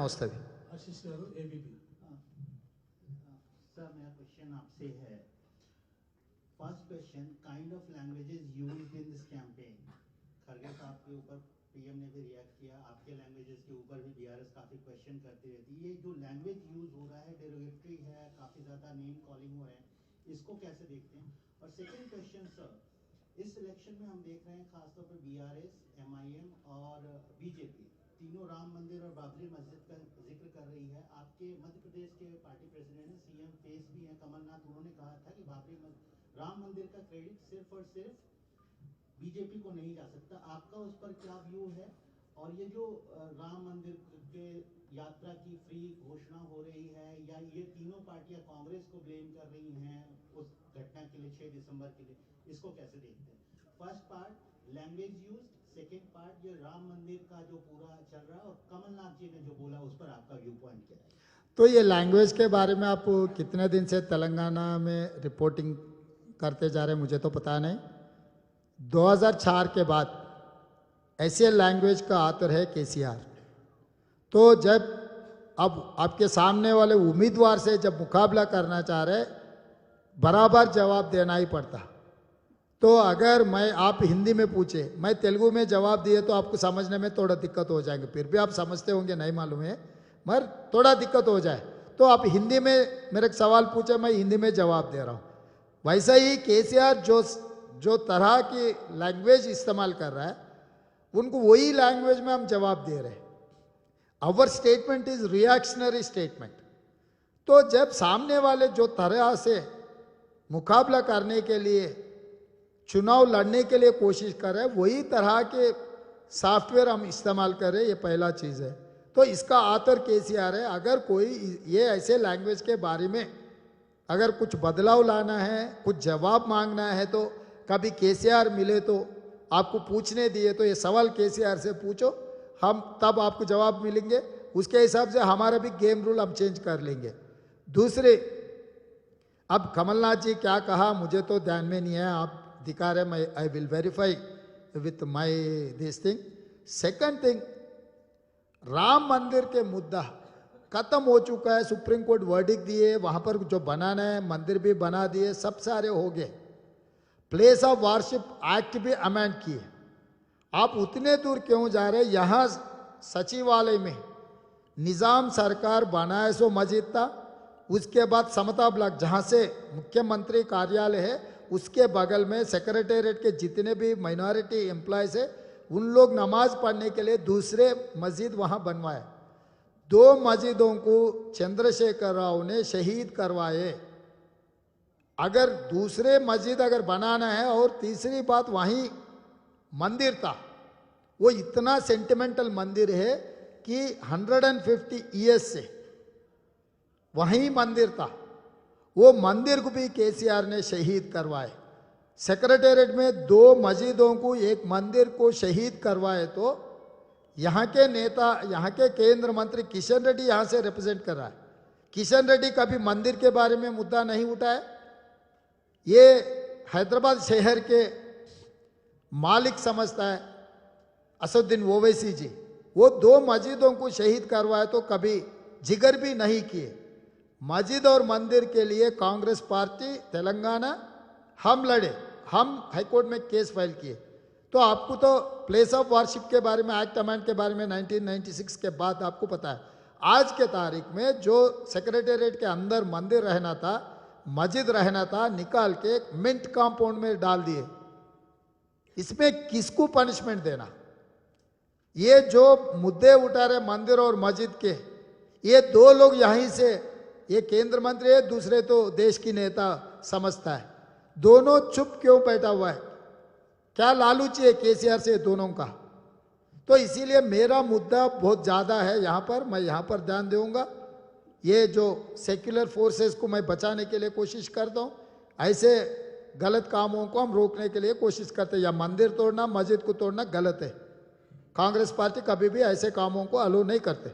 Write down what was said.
వస్తుంది. आशीष गारू ABP. Sir मेरा question आपसे है। First question, kind of languages used in this campaign. Kharge साहब के ऊपर पीएम ने भी रिएक्ट किया, आपके लैंग्वेजेस के ऊपर भी बीआरएस काफी क्वेश्चन करती रहती है। ये जो लैंग्वेज यूज हो रहा है डेरोगेटरी है, काफी ज्यादा नेम कॉलिंग हो रहा है, इसको कैसे देखते हैं? और सेकंड क्वेश्चन सर, इस इलेक्शन में हम देख रहे हैं खासतौर पर बीआरएस, एमआईएम और बीजेपी तीनों राम मंदिर और बाबरी मस्जिद का जिक्र कर रही है। आपके मध्य प्रदेश के पार्टी प्रेसिडेंट सीएम फेस भी हैं कमलनाथ, उन्होंने कहा था कि राम मंदिर का क्रेडिट सिर्फ और सिर्फ बीजेपी को नहीं जा सकता। आपका उस पर क्या व्यू है? और ये जो राम मंदिर के यात्रा की फ्री घोषणा हो रही है, या ये तीनों पार्टियां कांग्रेस को ब्लेम कर रही हैं उस घटना के लिए 6 दिसंबर के लिए, इसको कैसे देखते हैं? First part language use, second part ये राम मंदिर का जो पूरा चल रहा है और कमलनाथ जी ने जो बोला उस पर आपका व्यू पॉइंट क्या है? तो ये लैंग्वेज के बारे में आप कितने दिन से तेलंगाना में रिपोर्टिंग करते जा रहे हैं मुझे तो पता नहीं। 2004 के बाद ऐसे लैंग्वेज का आतर है केसीआर। तो जब अब आपके सामने वाले उम्मीदवार से जब मुकाबला करना चाह रहे, बराबर जवाब देना ही पड़ता। तो अगर आप हिंदी में पूछे, मैं तेलुगु में जवाब दिए तो आपको समझने में थोड़ा दिक्कत हो जाएंगे, फिर भी आप समझते होंगे नहीं मालूम है, मगर थोड़ा दिक्कत हो जाए तो आप हिंदी में मेरे सवाल पूछे, मैं हिंदी में जवाब दे रहा हूँ। वैसा ही केसीआर जो तरह की लैंग्वेज इस्तेमाल कर रहा है, उनको वही लैंग्वेज में हम जवाब दे रहे हैं। Our statement is reactionary statement. तो जब सामने वाले जो तरह से मुकाबला करने के लिए, चुनाव लड़ने के लिए कोशिश कर रहे हैं, वही तरह के सॉफ्टवेयर हम इस्तेमाल कर रहे हैं, ये पहला चीज़ है। तो इसका आतर केसीआर है। अगर कोई ये ऐसे लैंग्वेज के बारे में अगर कुछ बदलाव लाना है, कुछ जवाब मांगना है, तो कभी केसीआर मिले तो आपको पूछने दिए तो ये सवाल केसीआर से पूछो, हम तब आपको जवाब मिलेंगे। उसके हिसाब से हमारा भी गेम रूल हम चेंज कर लेंगे। दूसरे, अब कमलनाथ जी क्या कहा मुझे तो ध्यान में नहीं है, आप दिखा रहे, मैं I will verify with my this thing. Second thing, Ram मंदिर के मुद्दा खत्म हो चुका है, सुप्रीम कोर्ट वर्डिक्ट दिए, वहां पर जो बनाना है मंदिर भी बना दिए, सब सारे हो गए। प्लेस ऑफ वर्शिप एक्ट भी अमेंड किए। आप उतने दूर क्यों जा रहे? यहाँ सचिवालय में निजाम सरकार बनाए सो मस्जिद था, उसके बाद समता ब्लॉक जहाँ से मुख्यमंत्री कार्यालय है उसके बगल में सेक्रेटेरिएट के जितने भी माइनॉरिटी एम्प्लॉयज है, उन लोग नमाज पढ़ने के लिए दूसरे मस्जिद वहाँ बनवाए। 2 मस्जिदों को चंद्रशेखर राव ने शहीद करवाए। अगर दूसरे मस्जिद अगर बनाना है, और तीसरी बात वहीं मंदिर था, वो इतना सेंटिमेंटल मंदिर है कि 150 ईयर्स से वहीं मंदिर था, वो मंदिर को भी केसीआर ने शहीद करवाए। सेक्रेटेरिएट में 2 मस्जिदों को, एक मंदिर को शहीद करवाए। तो यहाँ के नेता, यहाँ के केंद्र मंत्री किशन रेड्डी यहाँ से रिप्रेजेंट कर रहा है। किशन रेड्डी कभी मंदिर के बारे में मुद्दा नहीं उठाया। ये हैदराबाद शहर के मालिक समझता है असदुद्दीन ओवैसी जी, वो 2 मस्जिदों को शहीद करवाए तो कभी जिक्र भी नहीं किए। मस्जिद और मंदिर के लिए कांग्रेस पार्टी तेलंगाना हम लड़े, हम हाईकोर्ट में केस फाइल किए। तो आपको तो प्लेस ऑफ वर्शिप के बारे में, एक्ट अमेंड के बारे में 1996 के बाद आपको पता है। आज के तारीख में जो सेक्रेटेरिएट के अंदर मंदिर रहना था, मस्जिद रहना था, निकाल के मिंट कंपाउंड में डाल दिए। इसमें किसको पनिशमेंट देना? ये जो मुद्दे उठा रहे मंदिर और मस्जिद के, ये 2 लोग यहीं से, ये केंद्र मंत्री है, दूसरे तो देश की नेता समझता है, दोनों चुप क्यों बैठा हुआ है? क्या लालूची है केसीआर से दोनों का? तो इसीलिए मेरा मुद्दा बहुत ज़्यादा है यहाँ पर, मैं यहाँ पर ध्यान दूंगा। ये जो सेक्युलर फोर्सेस को मैं बचाने के लिए कोशिश करता हूँ, ऐसे गलत कामों को हम रोकने के लिए कोशिश करते हैं। या मंदिर तोड़ना, मस्जिद को तोड़ना गलत है। कांग्रेस पार्टी कभी भी ऐसे कामों को अलो नहीं करते।